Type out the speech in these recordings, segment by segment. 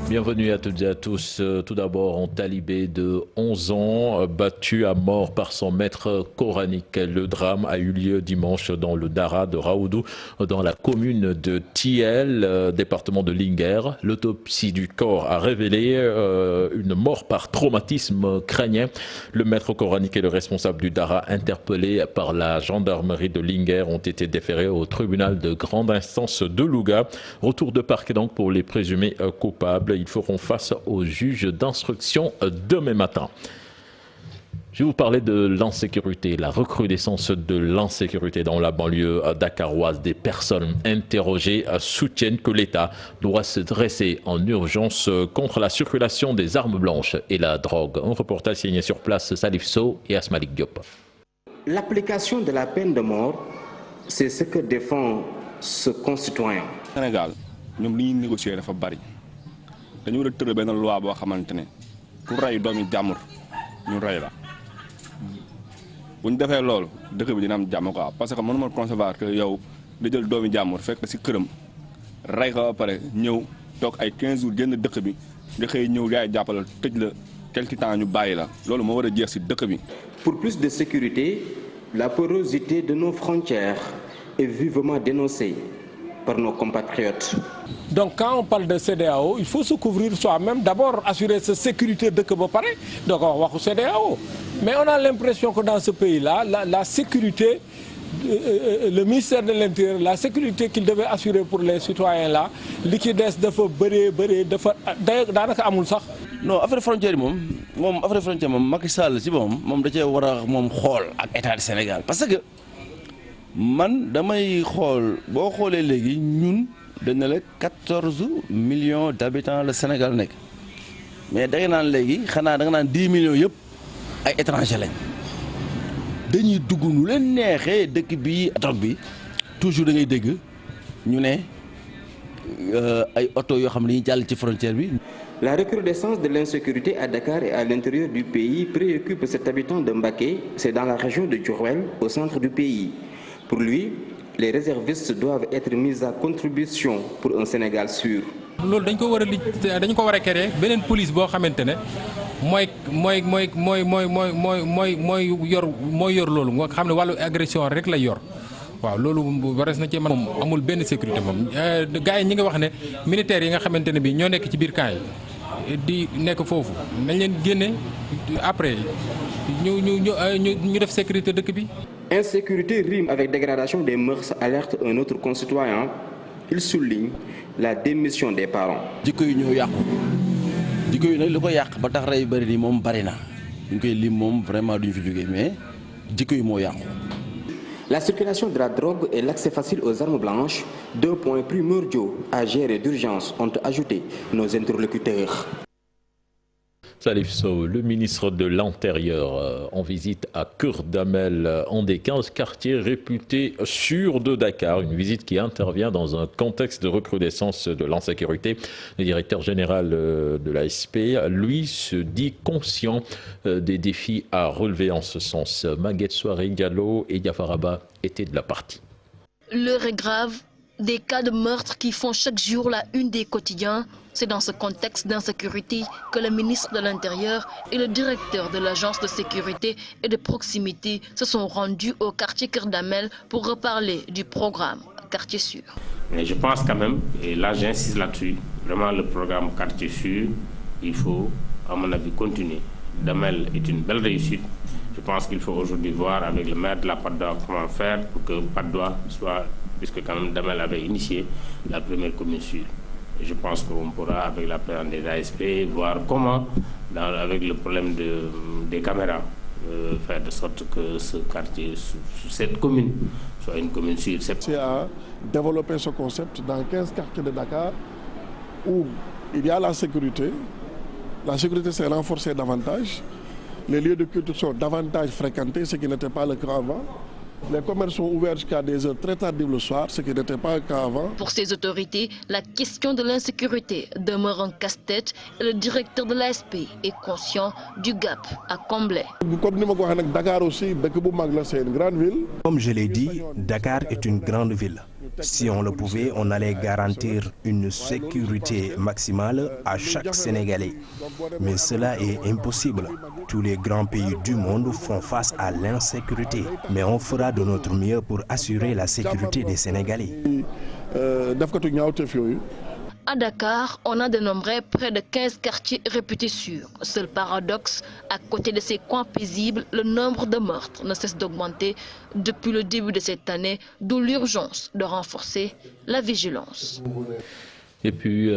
Bienvenue à toutes et à tous. Tout d'abord, un talibé de 11 ans battu à mort par son maître coranique. Le drame a eu lieu dimanche dans le Dara de Raoudou, dans la commune de Thiel, département de Linguère. L'autopsie du corps a révélé une mort par traumatisme crânien. Le maître coranique et le responsable du Dara, interpellés par la gendarmerie de Linguère, ont été déférés au tribunal de grande instance de Louga. Retour de parquet donc pour les présumés coupables. Ils feront face au juge d'instruction demain matin. Je vais vous parler de l'insécurité, la recrudescence de l'insécurité dans la banlieue dakaroise. Des personnes interrogées soutiennent que l'État doit se dresser en urgence contre la circulation des armes blanches et la drogue. Un reportage signé sur place, Salif Sow et Asmalik Diop. L'application de la peine de mort, c'est ce que défend ce concitoyen. Sénégal, nous négocier dafa bari. Dañu wara tëral benn loi boo xamante ne ku ray doomi jàmbur ñu ray la bu ñu defee loolu dëkk bi dina am jàmm quoi parce que mënuma concevoir que yow da jël doomi jàmbur fekk si këram ray ko ba pare ñëw toog ay 15 jours génn dëkk bi nga xëy ñëw yaay jàppale tëj la quelque temps ñu bàyyi la loolu moo war a jeex si dëkk bi. Pour plus de sécurité, la porosité de nos frontières est vivement dénoncée par nos compatriotes. Donc quand on parle de CEDEAO, il faut se couvrir soi-même, d'abord assurer sa sécurité de Kebopare, donc on va au CEDEAO. Mais on a l'impression que dans ce pays-là, la sécurité, le ministère de l'Intérieur, la sécurité qu'il devait assurer pour les citoyens-là, liquidesse de feu, danaka amul sax. Non, affaire frontière affaire frontière Macky Sall ci mom da ci wara mom xol ak état du Sénégal parce que man damay xol bo xolé légui ñun dañ la 14 millions d'habitants le Sénégal nek mais da nga nan légui xana da nga nan 10 millions yépp ay étrangers lañ dañuy dugg nu leen nexé dëkk bi atok bi toujours da ngay dégg ñu né ay auto yo xam ni jall ci frontière bi. La recrudescence de l'insécurité à Dakar et à l'intérieur du pays préoccupe cet habitant de Mbacké. C'est dans la région de Diourbel, au centre du pays. Pour lui, les réservistes doivent être mis à contribution pour un Sénégal sûr. loolu dañ ko war a créer beneen police boo xamante ne mooy yor loolu nga xam ne wàllu agression rek lay yor. waaw loolu warees na ci man moom amul benn sécurité moom gars yi ñi nga wax ne militaires yi nga xamante ne bi ñoo nekk ci biir camp yi di nekk foofu nañ leen génne après ñu def sécurité dëkk bi. Insécurité rime avec dégradation des mœurs, alerte un autre concitoyen. Il souligne la démission des parents. jikko yi ñoo yàqu jikko yi nag li ko yàq ba tax rey bari nii moom bari na ñu koy lim moom vraiment duñ fi jógee mais jikko yi moo yàqu. La circulation de la drogue et l'accès facile aux armes blanches, 2 points primordiaux à gérer d'urgence, ont ajouté nos interlocuteurs. Salif Sow, le ministre de l'Intérieur en visite à Kurdamel, un des 15 quartiers réputés sûrs de Dakar. Une visite qui intervient dans un contexte de recrudescence de l'insécurité. Le directeur général de l'ASP, lui, se dit conscient des défis à relever en ce sens. Maguette Soiré Gallo et Yafaraba étaient de la partie. L'heure est grave. Des cas de meurtre qui font chaque jour la une des quotidiens. C'est dans ce contexte d'insécurité que le ministre de l'Intérieur et le directeur de l'agence de sécurité et de proximité se sont rendus au quartier Kurdamel pour reparler du programme Quartier Sûr. Mais je pense quand même, et là j'insiste là-dessus, vraiment le programme Quartier Sûr, il faut à mon avis continuer. Damel est une belle réussite. Je pense qu'il faut aujourd'hui voir avec le maire de la Patte d'Oie comment faire pour que Patte d'Oie soit, puisque quand même Damel avait initié la première commune sûre. Je pense qu'on pourra, avec la présence des ASP, voir comment, avec le problème des caméras, faire de sorte que ce quartier, cette commune, soit une commune sûre. C'est à développer ce concept dans 15 quartiers de Dakar où il y a la sécurité. La sécurité s'est renforcée davantage. Les lieux de culte sont davantage fréquentés, ce qui n'était pas le cas avant. Les commerces sont ouverts jusqu'à des heures très tardives le soir, ce qui n'était pas le cas avant. Pour ces autorités, la question de l'insécurité demeure un casse-tête et le directeur de l'ASP est conscient du gap à combler. Dakar aussi, c'est une grande ville. Comme je l'ai dit, Dakar est une grande ville. Si on le pouvait, on allait garantir une sécurité maximale à chaque Sénégalais. Mais cela est impossible. Tous les grands pays du monde font face à l'insécurité. Mais on fera de notre mieux pour assurer la sécurité des Sénégalais. À Dakar, on a dénombré près de 15 quartiers réputés sûrs. Seul paradoxe, à côté de ces coins paisibles, le nombre de meurtres ne cesse d'augmenter depuis le début de cette année, d'où l'urgence de renforcer la vigilance. Et puis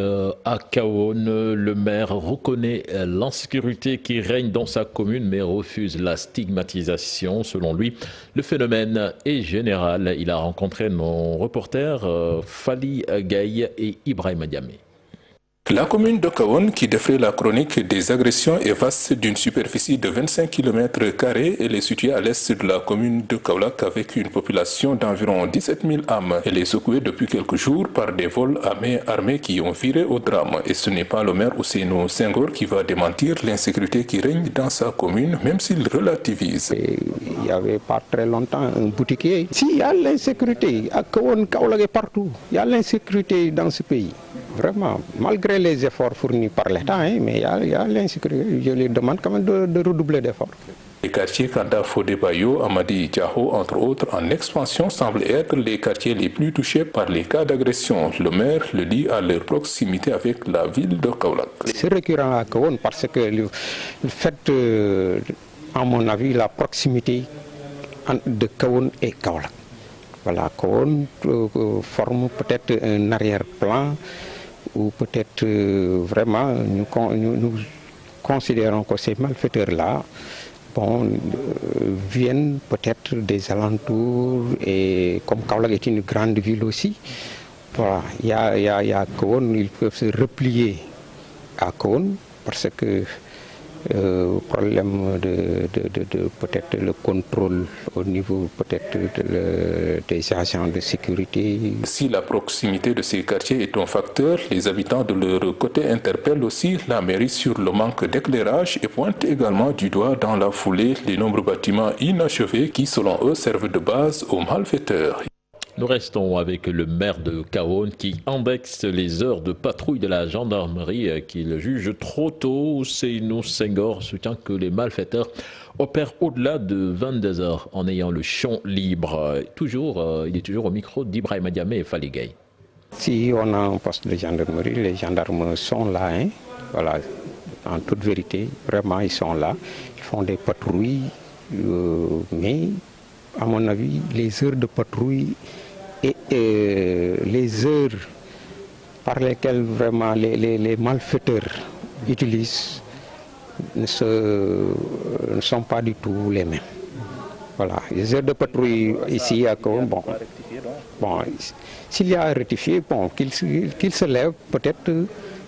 à Kahone, le maire reconnaît l'insécurité qui règne dans sa commune mais refuse la stigmatisation. Selon lui, le phénomène est général. Il a rencontré nos reporters Fali Gaye et Ibrahima Diamé. La commune de Kahone, qui défrait la chronique des agressions, est vaste d'une superficie de 25 km². Elle est située à l'est de la commune de Kaolack avec une population d'environ 17 000 âmes. Elle est secouée depuis quelques jours par des vols à main armée qui ont viré au drame. Et ce n'est pas le maire Ousseynou Senghor qui va démentir l'insécurité qui règne dans sa commune, même s'il relativise. Il n'y avait pas très longtemps un boutiquier. Si, il y a l'insécurité. À Kahone, Kaolack et partout. Il y a l'insécurité dans ce pays. Vraiment, malgré les efforts fournis par l'État, mais il y a l'insécurité. Je lui demande quand même de redoubler d'efforts. Les quartiers Kanda Fodé Bayo, Amadi Diaho, entre autres, en expansion, semblent être les quartiers les plus touchés par les cas d'agression. Le maire le dit à leur proximité avec la ville de Kaolack. C'est récurrent à Kahone parce que le fait, à mon avis, la proximité de Kahone et Kaolack. Voilà, Kahone forme peut-être un arrière-plan ou peut-être vraiment nous considérons que ces malfaiteurs-là viennent peut-être des alentours et comme Kaolack est une grande ville aussi, voilà, il y a Kahone, ils peuvent se replier à Kahone parce que problème de peut-être le contrôle au niveau peut-être des agents de sécurité. Si la proximité de ces quartiers est un facteur, les habitants de leur côté interpellent aussi la mairie sur le manque d'éclairage et pointent également du doigt dans la foulée les nombreux bâtiments inachevés qui selon eux servent de base aux malfaiteurs. Nous restons avec le maire de Kahone qui indexe les heures de patrouille de la gendarmerie qu'il juge trop tôt. Ousseynou Senghor soutient que les malfaiteurs opèrent au-delà de 22 heures en ayant le champ libre. Il est toujours au micro d'Ibrahima Diamé et Fali Gaye. Si on a un poste de gendarmerie, les gendarmes sont là, voilà, en toute vérité, vraiment ils sont là, ils font des patrouilles, mais à mon avis, les heures de patrouille et les heures par lesquelles vraiment les malfaiteurs utilisent ne sont pas du tout les mêmes. Voilà, les heures de patrouille ici à Kahone, s'il y a à rectifier, qu'il se lève peut-être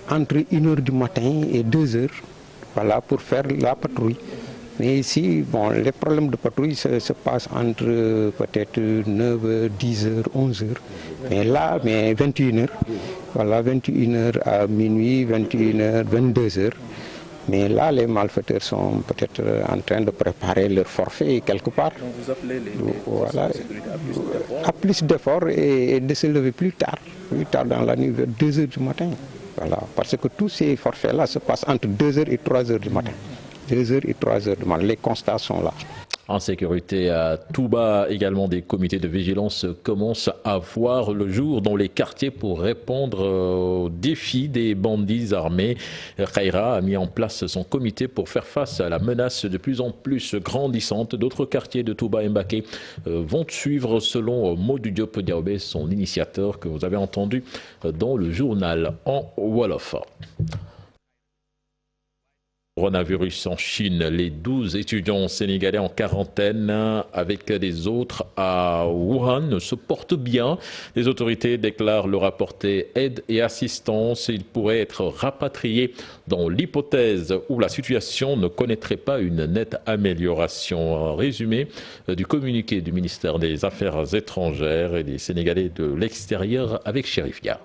entre 1h du matin et 2h, voilà, pour faire la patrouille. Mais ici, les problèmes de patrouille se passent entre peut-être 9h, 10h, 11h. Mais là, 21h, voilà, 21h à minuit, 21h, 22h. Mais là, les malfaiteurs sont peut-être en train de préparer leur forfait quelque part. Donc vous appelez les voilà, à plus d'efforts et de se lever plus tard dans la nuit, vers 2h du matin. Voilà, parce que tous ces forfaits-là se passent entre 2h et 3h du matin. 2h et 3h du matin. Les constats sont là. En sécurité à Touba, également des comités de vigilance commencent à voir le jour dans les quartiers pour répondre aux défis des bandits armés. Khaira a mis en place son comité pour faire face à la menace de plus en plus grandissante. D'autres quartiers de Touba et Mbaké vont suivre selon Modou Diop Diaobé, son initiateur que vous avez entendu dans le journal en Wolof. Coronavirus en Chine, les 12 étudiants sénégalais en quarantaine avec les autres à Wuhan se portent bien. Les autorités déclarent leur apporter aide et assistance. Ils pourraient être rapatriés dans l'hypothèse où la situation ne connaîtrait pas une nette amélioration. Résumé du communiqué du ministère des Affaires étrangères et des Sénégalais de l'extérieur avec Chérifia.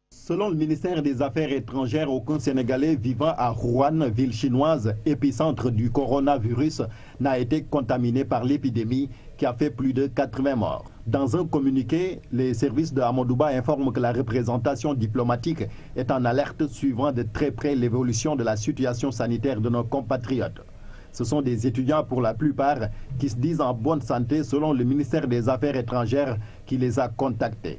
Selon le ministère des Affaires étrangères, aucun Sénégalais vivant à Wuhan, ville chinoise, épicentre du coronavirus, n'a été contaminé par l'épidémie qui a fait plus de 80 morts. Dans un communiqué, les services de Amadouba informent que la représentation diplomatique est en alerte suivant de très près l'évolution de la situation sanitaire de nos compatriotes. Ce sont des étudiants pour la plupart qui se disent en bonne santé selon le ministère des Affaires étrangères qui les a contactés.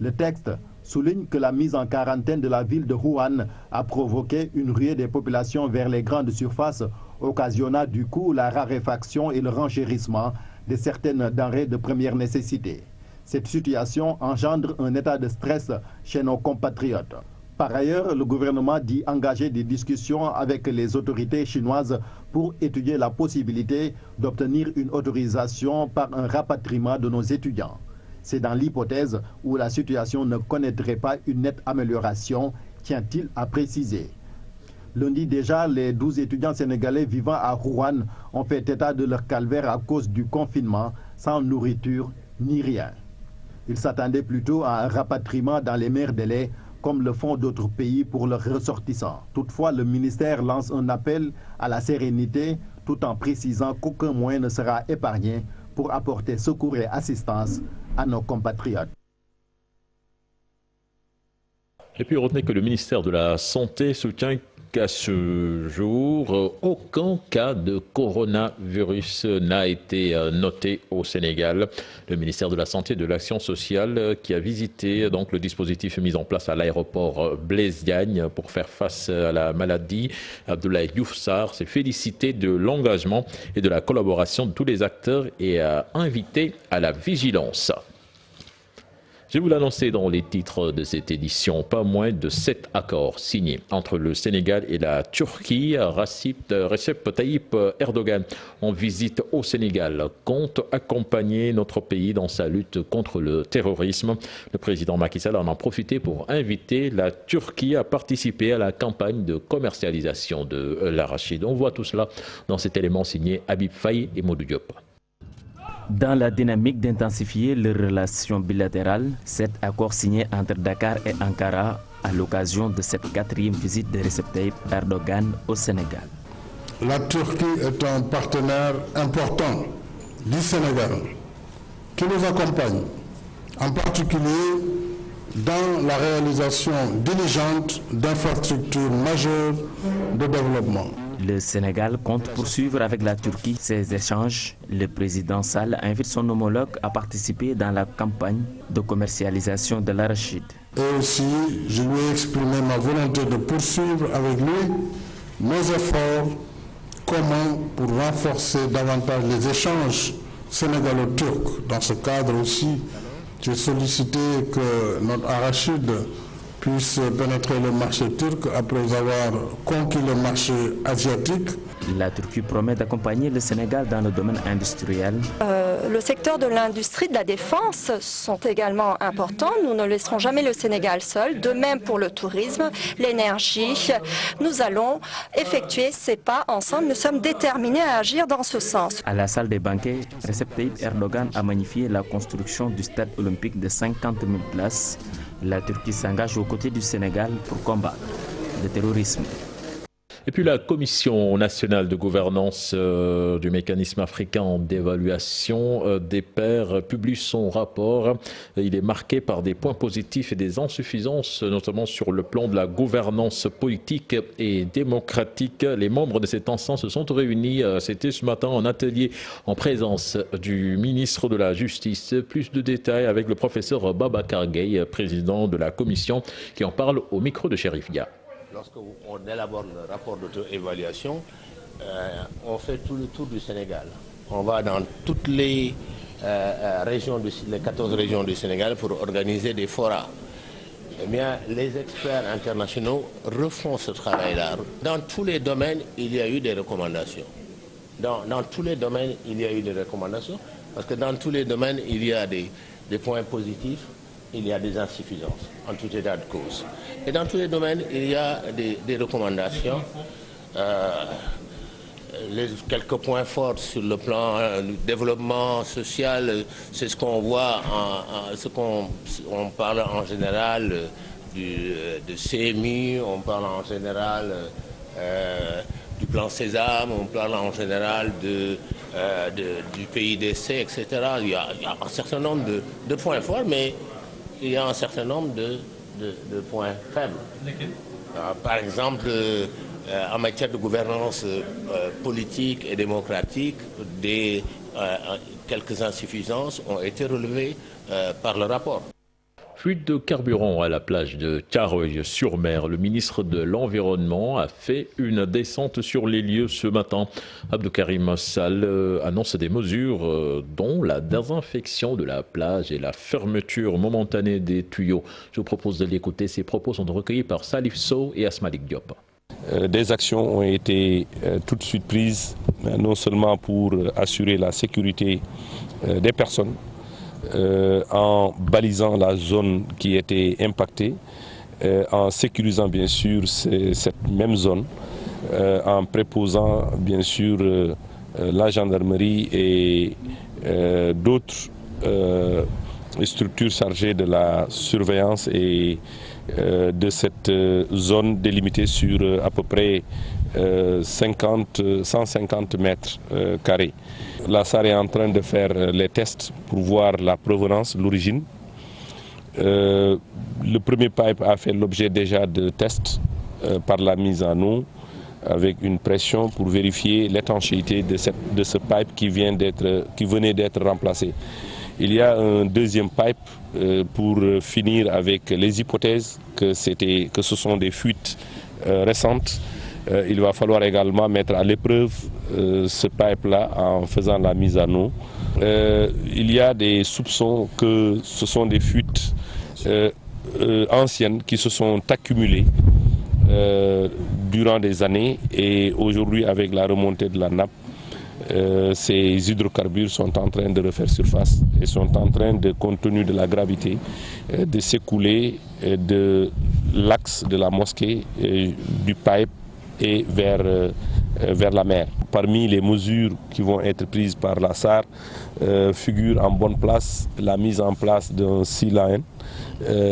Le texte souligne que la mise en quarantaine de la ville de Wuhan a provoqué une ruée des populations vers les grandes surfaces, occasionnant du coup la raréfaction et le renchérissement de certaines denrées de première nécessité. Cette situation engendre un état de stress chez nos compatriotes. Par ailleurs, le gouvernement dit engager des discussions avec les autorités chinoises pour étudier la possibilité d'obtenir une autorisation par un rapatriement de nos étudiants. C'est dans l'hypothèse où la situation ne connaîtrait pas une nette amélioration, tient-il à préciser. Lundi déjà, les 12 étudiants sénégalais vivant à Wuhan ont fait état de leur calvaire à cause du confinement, sans nourriture ni rien. Ils s'attendaient plutôt à un rapatriement dans les meilleurs délais, comme le font d'autres pays pour leurs ressortissants. Toutefois, le ministère lance un appel à la sérénité, tout en précisant qu'aucun moyen ne sera épargné pour apporter secours et assistance à nos compatriotes. Et puis retenez que le ministère de la Santé soutient qu'à ce jour, aucun cas de coronavirus n'a été noté au Sénégal. Le ministère de la Santé et de l'Action sociale qui a visité donc le dispositif mis en place à l'aéroport Blaise Diagne pour faire face à la maladie, Abdoulaye Diouf Sarr s'est félicité de l'engagement et de la collaboration de tous les acteurs et a invité à la vigilance. Je vous l'annonçais dans les titres de cette édition, pas moins de 7 accords signés entre le Sénégal et la Turquie. Recep Tayyip Erdogan, en visite au Sénégal, compte accompagner notre pays dans sa lutte contre le terrorisme. Le président Macky Sall en a profité pour inviter la Turquie à participer à la campagne de commercialisation de l'arachide. On voit tout cela dans cet élément signé Habib Faye et Modou Diop. Dans la dynamique d'intensifier les relations bilatérales, cet accord signé entre Dakar et Ankara à l'occasion de cette 4e visite de Recep Tayyip Erdogan au Sénégal. La Turquie est un partenaire important du Sénégal qui nous accompagne, en particulier dans la réalisation diligente d'infrastructures majeures de développement. Le Sénégal compte poursuivre avec la Turquie ses échanges. Le président Sall invite son homologue à participer dans la campagne de commercialisation de l'arachide. Et aussi, je lui ai exprimé ma volonté de poursuivre avec lui nos efforts communs pour renforcer davantage les échanges sénégalo-turcs. Dans ce cadre aussi, j'ai sollicité que notre arachide puisse pénétrer le marché turc après avoir conquis le marché asiatique. La Turquie promet d'accompagner le Sénégal dans le domaine industriel. Le secteur de l'industrie de la défense sont également importants. Nous ne laisserons jamais le Sénégal seul. De même pour le tourisme, l'énergie. Nous allons effectuer ces pas ensemble. Nous sommes déterminés à agir dans ce sens. À la salle des banquets, Recep Tayyip Erdogan a magnifié la construction du stade olympique de 50 000 places. La Turquie s'engage aux côtés du Sénégal pour combattre le terrorisme. Et puis la Commission nationale de gouvernance du mécanisme africain d'évaluation des pairs publie son rapport. Il est marqué par des points positifs et des insuffisances, notamment sur le plan de la gouvernance politique et démocratique. Les membres de cette instance se sont réunis, c'était ce matin en atelier en présence du ministre de la Justice. Plus de détails avec le professeur Babacar Gueye, président de la Commission, qui en parle au micro de Chérif Dia. Lorsqu'on élabore le rapport d'auto-évaluation, on fait tout le tour du Sénégal. On va dans toutes les régions, les 14 régions du Sénégal pour organiser des forats. Eh bien, les experts internationaux refont ce travail-là. Dans tous les domaines, il y a eu des recommandations. Dans tous les domaines, il y a eu des recommandations, parce que dans tous les domaines, il y a des points positifs, il y a des insuffisances, en tout état de cause. Et dans tous les domaines, il y a des recommandations. Quelques points forts sur le plan du développement social, c'est ce qu'on voit, on parle en général de CMU, on parle en général du plan Sésame, on parle en général du pays d'essai, etc. Il y a un certain nombre de points forts, mais il y a un certain nombre de points faibles. Par exemple, en matière de gouvernance politique et démocratique, quelques insuffisances ont été relevées par le rapport. Fuite de carburant à la plage de Thiaroye-sur-Mer. Le ministre de l'Environnement a fait une descente sur les lieux ce matin. Abdou Karim Sall annonce des mesures dont la désinfection de la plage et la fermeture momentanée des tuyaux. Je vous propose de l'écouter. Ces propos sont recueillis par Salif Sow et Asmalik Diop. Des actions ont été tout de suite prises, non seulement pour assurer la sécurité des personnes, en balisant la zone qui était impactée, en sécurisant bien sûr cette même zone, en préposant bien sûr la gendarmerie et d'autres structures chargées de la surveillance et de cette zone délimitée sur à peu près 150 mètres carrés. La SAR est en train de faire les tests pour voir la provenance, l'origine. Le premier pipe a fait l'objet déjà de tests par la mise en eau avec une pression pour vérifier l'étanchéité de ce pipe qui venait d'être remplacé. Il y a un deuxième pipe pour finir avec les hypothèses que ce sont des fuites récentes. Il va falloir également mettre à l'épreuve ce pipe-là en faisant la mise en eau. Il y a des soupçons que ce sont des fuites anciennes qui se sont accumulées durant des années et aujourd'hui avec la remontée de la nappe, ces hydrocarbures sont en train de refaire surface et sont en train de, compte tenu de la gravité, de s'écouler de l'axe de la mosquée, du pipe et vers la mer. Parmi les mesures qui vont être prises par la SAR figure en bonne place la mise en place d'un sea line,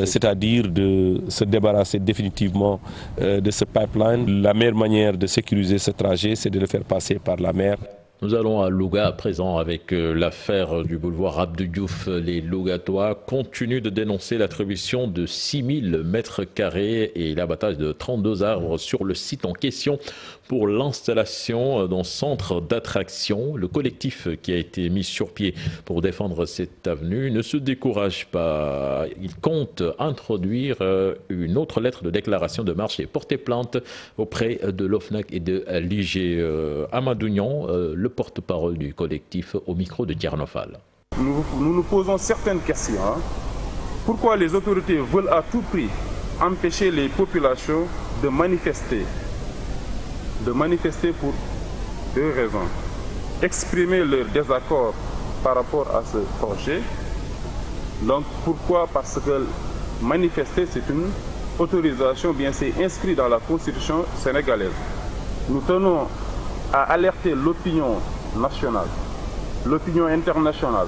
c'est-à-dire de se débarrasser définitivement de ce pipeline. La meilleure manière de sécuriser ce trajet, c'est de le faire passer par la mer. Nous allons à Louga à présent avec l'affaire du boulevard Abdou Diouf. Les Lougatois continuent de dénoncer l'attribution de 6000 mètres carrés et l'abattage de 32 arbres sur le site en question pour l'installation d'un centre d'attraction. Le collectif qui a été mis sur pied pour défendre cette avenue ne se décourage pas. Il compte introduire une autre lettre de déclaration de marche et porter plainte auprès de l'OFNAC et de l'IG. Amadou Niang, le porte-parole du collectif au micro de Djernofal. Nous nous posons certaines questions. Pourquoi les autorités veulent à tout prix empêcher les populations de manifester? De manifester pour deux raisons. Exprimer leur désaccord par rapport à ce projet. Donc pourquoi? Parce que manifester c'est une autorisation, bien c'est inscrit dans la Constitution sénégalaise. Nous tenons à alerter l'opinion nationale, l'opinion internationale.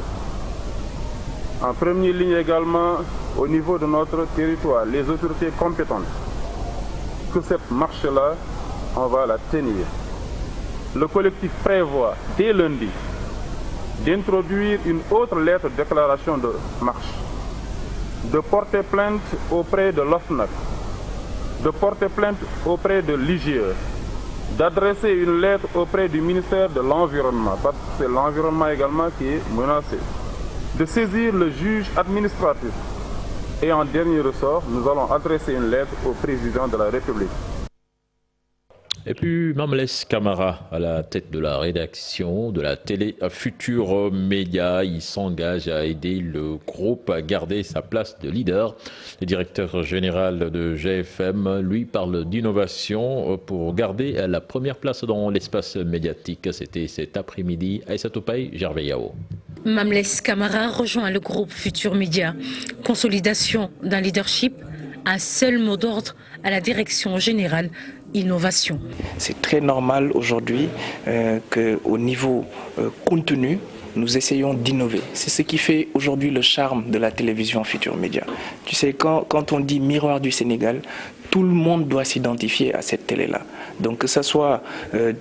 En première ligne également, au niveau de notre territoire, les autorités compétentes, que cette marche-là, on va la tenir. Le collectif prévoit dès lundi d'introduire une autre lettre de déclaration de marche, de porter plainte auprès de l'OFNAC, de porter plainte auprès de l'IGE, d'adresser une lettre auprès du ministère de l'Environnement, parce que c'est l'environnement également qui est menacé, de saisir le juge administratif. Et en dernier ressort, nous allons adresser une lettre au président de la République. Et puis Mamles Camara à la tête de la rédaction de la télé Futur Média. Il s'engage à aider le groupe à garder sa place de leader. Le directeur général de GFM lui parle d'innovation pour garder la première place dans l'espace médiatique. C'était cet après-midi. Aïssa Toupaï, Gervais Yao. Mamles Camara rejoint le groupe Futur Média. Consolidation d'un leadership, un seul mot d'ordre à la direction générale. Innovation. C'est très normal aujourd'hui qu'au niveau contenu, nous essayons d'innover. C'est ce qui fait aujourd'hui le charme de la télévision Futurs Médias. Tu sais, quand on dit miroir du Sénégal, tout le monde doit s'identifier à cette télé-là. Donc que ce soit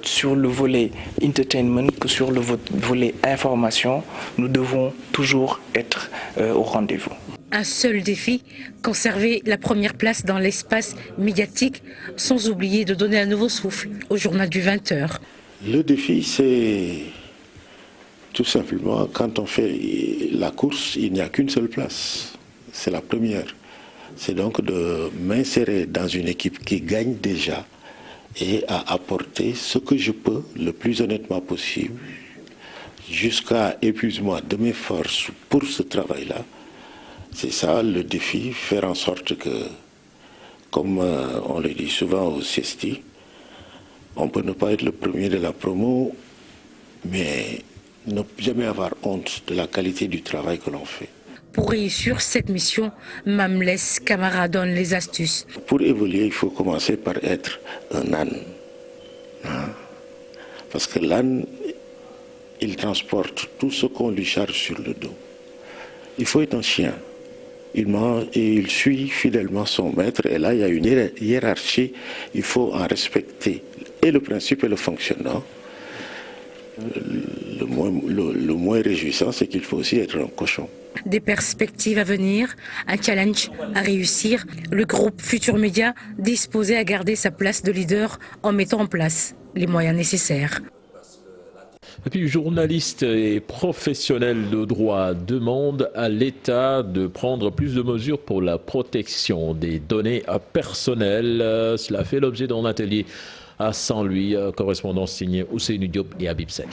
sur le volet entertainment, que sur le volet information, nous devons toujours être au rendez-vous. Un seul défi, conserver la première place dans l'espace médiatique, sans oublier de donner un nouveau souffle au journal du 20h. Le défi, c'est tout simplement, quand on fait la course, il n'y a qu'une seule place. C'est la première. C'est donc de m'insérer dans une équipe qui gagne déjà et à apporter ce que je peux le plus honnêtement possible jusqu'à épuisement de mes forces pour ce travail-là. C'est ça le défi, faire en sorte que, comme on le dit souvent au CESTI, on peut ne pas être le premier de la promo, mais ne jamais avoir honte de la qualité du travail que l'on fait. Pour réussir cette mission, Mamlès Camara donne les astuces. Pour évoluer, il faut commencer par être un âne. Parce que l'âne, il transporte tout ce qu'on lui charge sur le dos. Il faut être un chien. Il mange et il suit fidèlement son maître. Et là, il y a une hiérarchie. Il faut en respecter et le principe et le fonctionnement. Le moins réjouissant, c'est qu'il faut aussi être un cochon. Des perspectives à venir, un challenge à réussir. Le groupe Futurs Médias disposé à garder sa place de leader en mettant en place les moyens nécessaires. Et puis, journalistes et professionnels de droit demandent à l'État de prendre plus de mesures pour la protection des données personnelles. Cela fait l'objet d'un atelier à Saint-Louis, correspondance signée Ousseynou Diop et Habib Seck.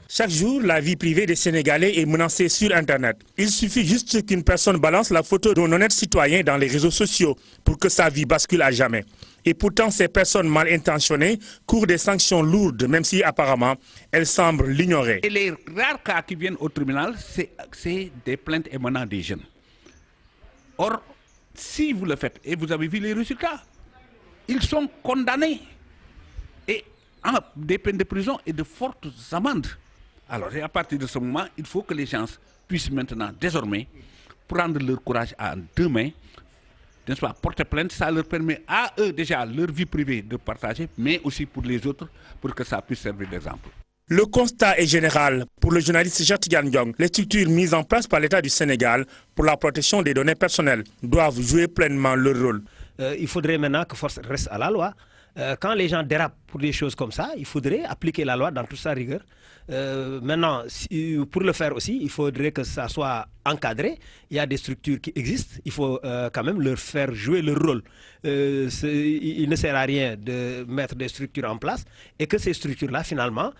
Chaque jour, la vie privée des Sénégalais est menacée sur Internet. Il suffit juste qu'une personne balance la photo d'un honnête citoyen dans les réseaux sociaux pour que sa vie bascule à jamais. Et pourtant, ces personnes mal intentionnées courent des sanctions lourdes, même si apparemment, elles semblent l'ignorer. Et les rares cas qui viennent au tribunal, c'est des plaintes émanant des jeunes. Or, si vous le faites, et vous avez vu les résultats, ils sont condamnés et à des peines de prison et de fortes amendes. Alors, et à partir de ce moment, il faut que les gens puissent maintenant, désormais, prendre leur courage à deux mains, n'est-ce pas, porter plainte. Ça leur permet à eux déjà leur vie privée de partager, mais aussi pour les autres, pour que ça puisse servir d'exemple. Le constat est général. Pour le journaliste Cheikh Tidiane Diong, les structures mises en place par l'État du Sénégal pour la protection des données personnelles doivent jouer pleinement leur rôle. Il faudrait maintenant que force reste à la loi. Quand les gens dérapent pour des choses comme ça, il faudrait appliquer la loi dans toute sa rigueur. Maintenant, pour le faire aussi, il faudrait que ça soit encadré. Il y a des structures qui existent, il faut quand même leur faire jouer leur rôle. Il ne sert à rien de mettre des structures en place et que ces structures-là, finalement,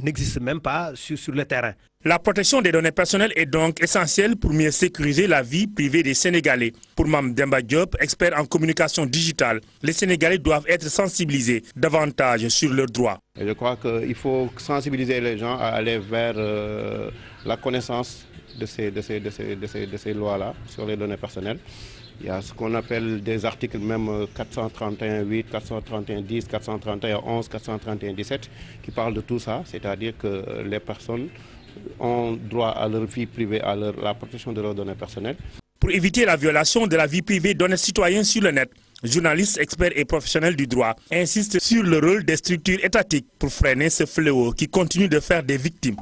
n'existent même pas sur le terrain. La protection des données personnelles est donc essentielle pour mieux sécuriser la vie privée des Sénégalais. Pour Mame Demba Diop, expert en communication digitale, les Sénégalais doivent être sensibilisés davantage sur leurs droits. Et je crois qu'il faut sensibiliser les gens à aller vers la connaissance de ces lois-là sur les données personnelles. Il y a ce qu'on appelle des articles même 431.8, 431.10, 431.11, 431.17 qui parlent de tout ça, c'est-à-dire que les personnes ont droit à leur vie privée, à la protection de leurs données personnelles. Pour éviter la violation de la vie privée d'honnêtes citoyens sur le net, journalistes, experts et professionnels du droit insistent sur le rôle des structures étatiques pour freiner ce fléau qui continue de faire des victimes.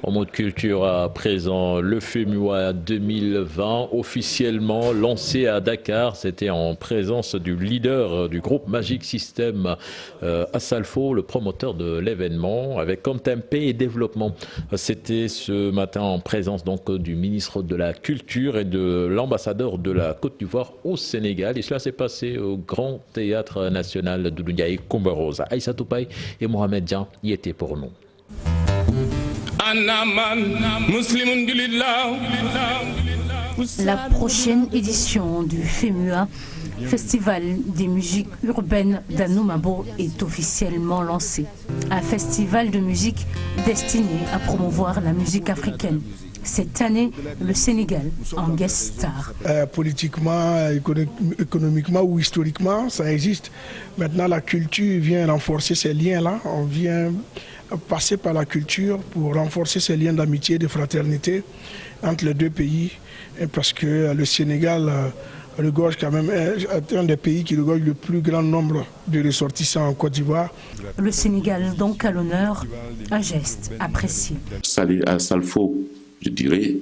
En mode culture à présent, le FEMUA 2020 officiellement lancé à Dakar. C'était en présence du leader du groupe Magic System, Assalfo, le promoteur de l'événement, avec comme thème paix et développement. C'était ce matin en présence donc du ministre de la Culture et de l'ambassadeur de la Côte d'Ivoire au Sénégal. Et cela s'est passé au Grand Théâtre National de Ndiaye Coumba Rose. Aïssa Toupaï et Mohamed Dian y étaient pour nous. La prochaine édition du FEMUA, Festival des musiques urbaines d'Anoumabo, est officiellement lancée. Un festival de musique destiné à promouvoir la musique africaine. Cette année, le Sénégal en guest star. Politiquement, économiquement ou historiquement, ça existe. Maintenant, la culture vient renforcer ces liens-là. On vient passer par la culture pour renforcer ces liens d'amitié et de fraternité entre les deux pays. Parce que le Sénégal regorge quand même, est un des pays qui regorge le plus grand nombre de ressortissants en Côte d'Ivoire. Le Sénégal donc à l'honneur, un geste apprécié. Salfo, je dirais,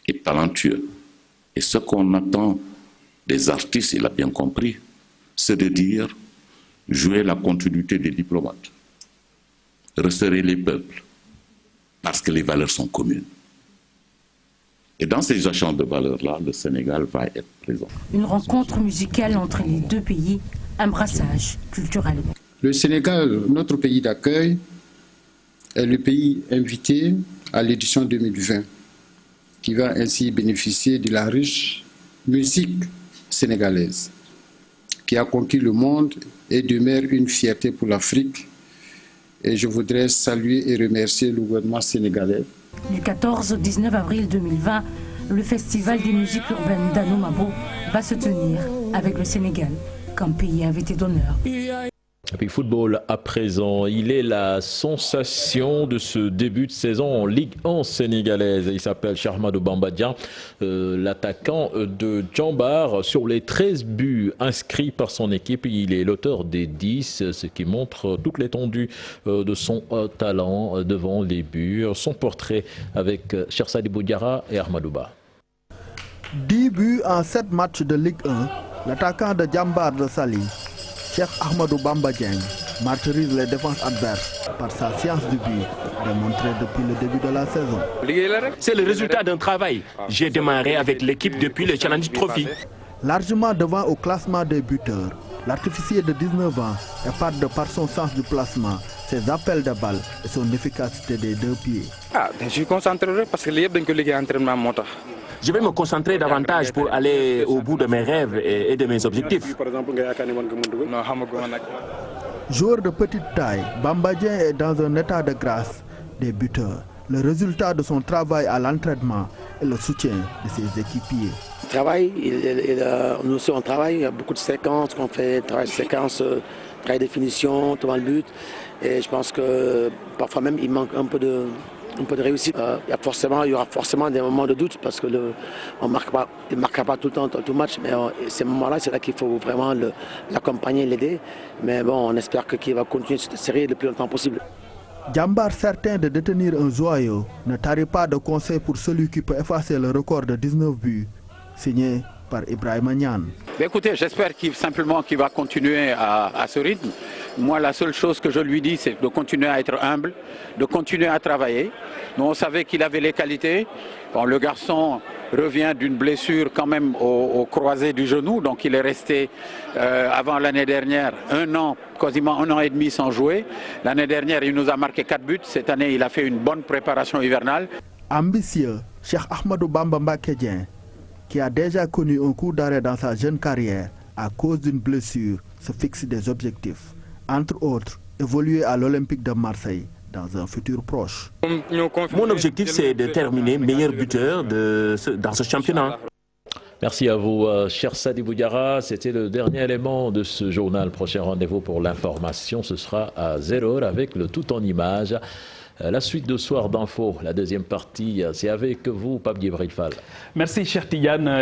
est talentueux. Et ce qu'on attend des artistes, il a bien compris, c'est de dire, jouer la continuité des diplomates, resserrer les peuples, parce que les valeurs sont communes. Et dans ces échanges de valeurs-là, le Sénégal va être présent. Une rencontre musicale entre les deux pays, un brassage culturel. Le Sénégal, notre pays d'accueil, est le pays invité à l'édition 2020, qui va ainsi bénéficier de la riche musique sénégalaise, qui a conquis le monde et demeure une fierté pour l'Afrique. Et je voudrais saluer et remercier le gouvernement sénégalais. Du 14 au 19 avril 2020, le Festival des musiques urbaines d'Anoumabo va se tenir avec le Sénégal comme pays invité d'honneur. Et puis football à présent, il est la sensation de ce début de saison en Ligue 1 sénégalaise. Il s'appelle Charmadou Bamba Dieng, l'attaquant de Djambar. Sur les 13 buts inscrits par son équipe, il est l'auteur des 10, ce qui montre toute l'étendue de son talent devant les buts. Son portrait avec Chersadi Boudiara et Ahmadouba. 10 buts en 7 matchs de Ligue 1, l'attaquant de Djambar de Sali, Cheikh Ahmadou Bamba Dieng, martyrise les défenses adverses par sa science du but, démontrée depuis le début de la saison. C'est le résultat d'un travail. J'ai démarré avec l'équipe depuis le Challenge Trophy. Largement devant au classement des buteurs, l'artificier de 19 ans épate de par son sens du placement, ses appels de balle et son efficacité des deux pieds. Je suis concentré parce que je vais me concentrer davantage pour aller au bout de mes rêves et de mes objectifs. Joueur de petite taille, Bamba Dieng est dans un état de grâce des buteurs. Le résultat de son travail à l'entraînement et le soutien de ses équipiers. Nous aussi on travaille, il y a beaucoup de séquences qu'on fait, travail de séquences, travail de définition, devant le but. Et je pense que parfois même il manque un peu de réussite. Il y aura forcément des moments de doute parce que il ne marquera pas tout le temps, tout le match. Mais ces moments-là, c'est là qu'il faut vraiment l'accompagner, l'aider. Mais bon, on espère qu'il va continuer cette série le plus longtemps possible. Djambar, certain de détenir un joyau, ne tarit pas de conseils pour celui qui peut effacer le record de 19 buts, signé par Ibrahima Niane. Écoutez, j'espère simplement qu'il va continuer à ce rythme. Moi, la seule chose que je lui dis, c'est de continuer à être humble, de continuer à travailler. Nous, on savait qu'il avait les qualités. Bon, le garçon revient d'une blessure quand même au croisé du genou, donc il est resté avant l'année dernière quasiment un an et demi sans jouer. L'année dernière, il nous a marqué 4 buts. Cette année, il a fait une bonne préparation hivernale. Ambitieux, Cheikh Ahmadou Bamba Mbacké Dieng, qui a déjà connu un coup d'arrêt dans sa jeune carrière à cause d'une blessure, se fixe des objectifs. Entre autres, évoluer à l'Olympique de Marseille dans un futur proche. Mon objectif, c'est de terminer meilleur buteur dans ce championnat. Merci à vous, cher Sadi Boudiara. C'était le dernier élément de ce journal. Prochain rendez-vous pour l'information, ce sera à 0h avec le tout en images. La suite de Soir d'Info, la deuxième partie, c'est avec vous, Pape Djibril Fall. Merci, cher Tidiane.